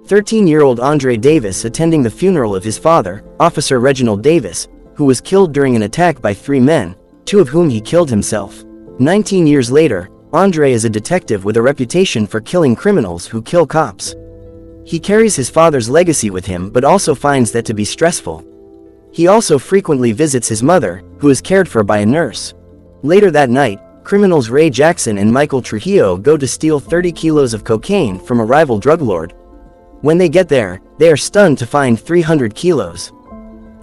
13-year-old Andre Davis attending the funeral of his father, Officer Reginald Davis, who was killed during an attack by 3 men, 2 of whom he killed himself. 19 years later, Andre is a detective with a reputation for killing criminals who kill cops. He carries his father's legacy with him but also finds that to be stressful. He also frequently visits his mother, who is cared for by a nurse. Later that night, criminals Ray Jackson and Michael Trujillo go to steal 30 kilos of cocaine from a rival drug lord. When they get there, they are stunned to find 300 kilos.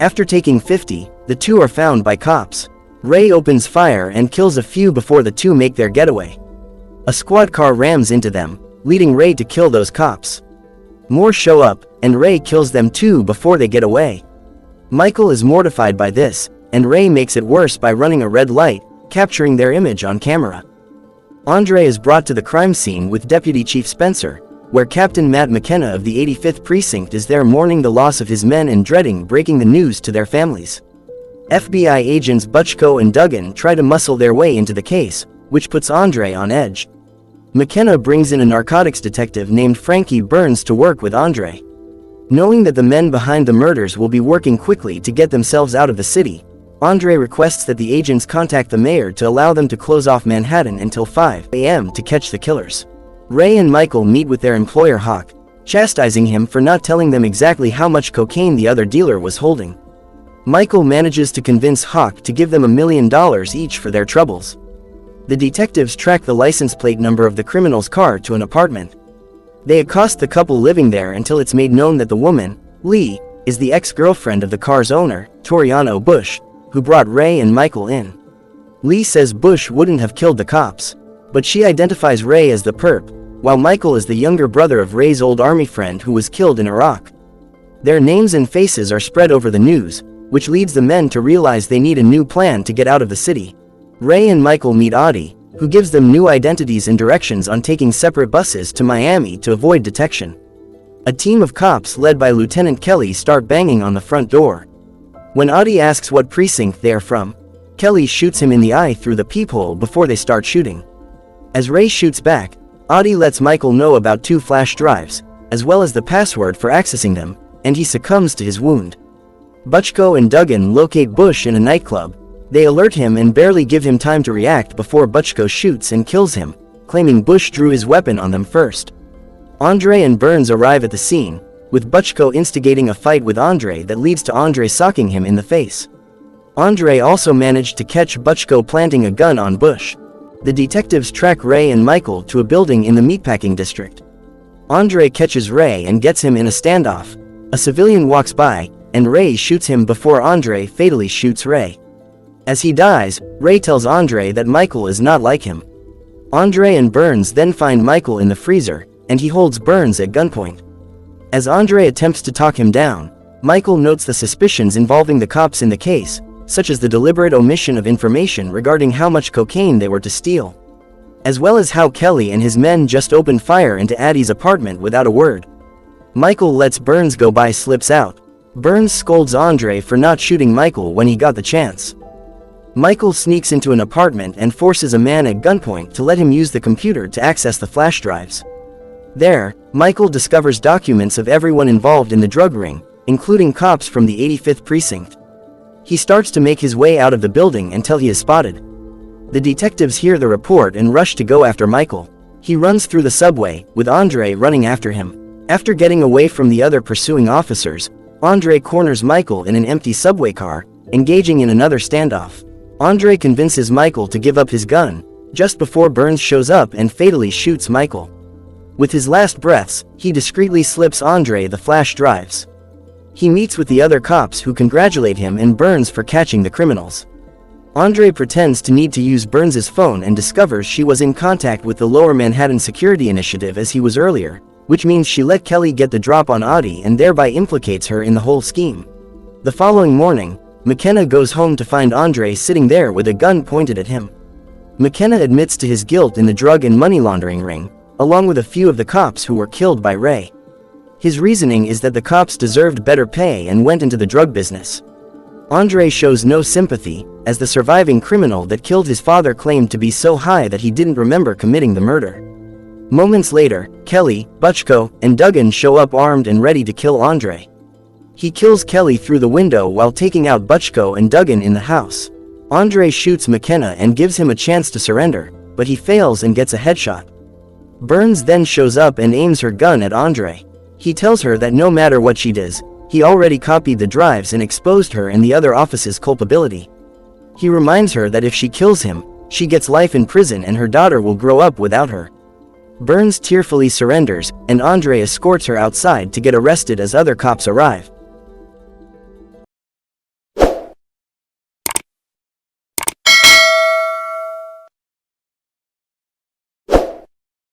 After taking 50, the 2 are found by cops. Ray opens fire and kills a few before the 2 make their getaway. A squad car rams into them, leading Ray to kill those cops. More show up, and Ray kills them too before they get away. Michael is mortified by this, and Ray makes it worse by running a red light, capturing their image on camera. Andre is brought to the crime scene with Deputy Chief Spencer, where Captain Matt McKenna of the 85th Precinct is there mourning the loss of his men and dreading breaking the news to their families. FBI agents Butchko and Duggan try to muscle their way into the case, which puts Andre on edge. McKenna brings in a narcotics detective named Frankie Burns to work with Andre. Knowing that the men behind the murders will be working quickly to get themselves out of the city, Andre requests that the agents contact the mayor to allow them to close off Manhattan until 5 a.m. to catch the killers. Ray and Michael meet with their employer Hawk, chastising him for not telling them exactly how much cocaine the other dealer was holding. Michael manages to convince Hawk to give them $1 million each for their troubles. The detectives track the license plate number of the criminal's car to an apartment. They accost the couple living there until it's made known that the woman, Lee, is the ex-girlfriend of the car's owner, Toriano Bush, who brought Ray and Michael in. Lee says Bush wouldn't have killed the cops, but she identifies Ray as the perp, while Michael is the younger brother of Ray's old army friend who was killed in Iraq. Their names and faces are spread over the news, which leads the men to realize they need a new plan to get out of the city. Ray and Michael meet Audie, who gives them new identities and directions on taking separate buses to Miami to avoid detection. A team of cops led by Lieutenant Kelly start banging on the front door. When Audie asks what precinct they are from, Kelly shoots him in the eye through the peephole before they start shooting. As Ray shoots back, Audie lets Michael know about 2 flash drives, as well as the password for accessing them, and he succumbs to his wound. Butchko and Duggan locate Bush in a nightclub. They alert him and barely give him time to react before Butchko shoots and kills him, claiming Bush drew his weapon on them first. Andre and Burns arrive at the scene, with Butchko instigating a fight with Andre that leads to Andre socking him in the face. Andre also managed to catch Butchko planting a gun on Bush. The detectives track Ray and Michael to a building in the meatpacking district. Andre catches Ray and gets him in a standoff. A civilian walks by, and Ray shoots him before Andre fatally shoots Ray. As he dies, Ray tells Andre that Michael is not like him. Andre and Burns then find Michael in the freezer, and he holds Burns at gunpoint. As Andre attempts to talk him down, Michael notes the suspicions involving the cops in the case, such as the deliberate omission of information regarding how much cocaine they were to steal, as well as how Kelly and his men just opened fire into Addie's apartment without a word. Michael lets Burns go by slips out. Burns scolds Andre for not shooting Michael when he got the chance. Michael sneaks into an apartment and forces a man at gunpoint to let him use the computer to access the flash drives. There, Michael discovers documents of everyone involved in the drug ring, including cops from the 85th Precinct. He starts to make his way out of the building until he is spotted. The detectives hear the report and rush to go after Michael. He runs through the subway, with Andre running after him. After getting away from the other pursuing officers, Andre corners Michael in an empty subway car, engaging in another standoff. Andre convinces Michael to give up his gun, just before Burns shows up and fatally shoots Michael. With his last breaths, he discreetly slips Andre the flash drives. He meets with the other cops who congratulate him and Burns for catching the criminals. Andre pretends to need to use Burns's phone and discovers she was in contact with the Lower Manhattan Security Initiative as he was earlier, which means she let Kelly get the drop on Audie and thereby implicates her in the whole scheme. The following morning, McKenna goes home to find Andre sitting there with a gun pointed at him. McKenna admits to his guilt in the drug and money laundering ring, along with a few of the cops who were killed by Ray. His reasoning is that the cops deserved better pay and went into the drug business. Andre shows no sympathy, as the surviving criminal that killed his father claimed to be so high that he didn't remember committing the murder. Moments later, Kelly, Butchko, and Duggan show up armed and ready to kill Andre. He kills Kelly through the window while taking out Butchko and Duggan in the house. Andre shoots McKenna and gives him a chance to surrender, but he fails and gets a headshot. Burns then shows up and aims her gun at Andre. He tells her that no matter what she does, he already copied the drives and exposed her and the other officers' culpability. He reminds her that if she kills him, she gets life in prison and her daughter will grow up without her. Burns tearfully surrenders, and Andre escorts her outside to get arrested as other cops arrive.